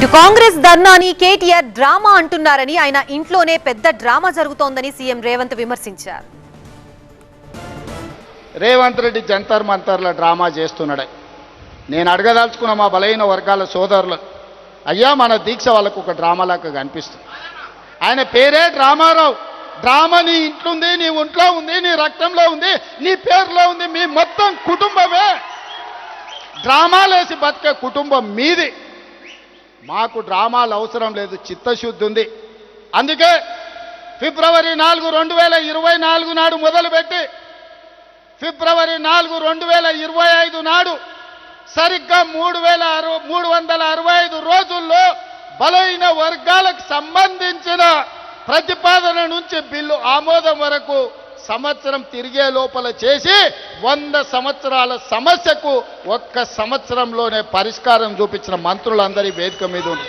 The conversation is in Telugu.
ఇటు కాంగ్రెస్ ధర్నాని కేటీఆర్ డ్రామా అంటున్నారని, ఆయన ఇంట్లోనే పెద్ద డ్రామా జరుగుతోందని సీఎం రేవంత్ విమర్శించారు. రేవంత్ రెడ్డి జంతర్ మంతర్ల డ్రామా చేస్తున్నాడు. నేను అడగదలుచుకున్న మా బలహీన వర్గాల సోదరులు, అయ్యా మన దీక్ష వాళ్ళకు ఒక డ్రామాలాగా కనిపిస్తుంది. ఆయన పేరే డ్రామారావు. డ్రామా నీ ఇంట్లో ఉంది, నీ ఒంట్లో ఉంది, నీ రక్తంలో ఉంది, నీ పేరులో ఉంది. మీ మొత్తం కుటుంబమే డ్రామాలేసి బతికే కుటుంబం మీది. మాకు డ్రామాలు అవసరం లేదు, చిత్తశుద్ధి ఉంది. అందుకే ఫిబ్రవరి 4, 2024 నాడు మొదలుపెట్టి ఫిబ్రవరి 4, 2025 నాడు సరిగ్గా 365 రోజుల్లో బలహీన వర్గాలకు సంబంధించిన ప్రతిపాదన నుంచి బిల్లు ఆమోదం వరకు సంవత్సరం తిరిగే లోపల చేసి 100 సంవత్సరాల సమస్యకు ఒక్క సంవత్సరంలోనే పరిష్కారం చూపించిన మంత్రులందరి వేదిక మీద ఉంది.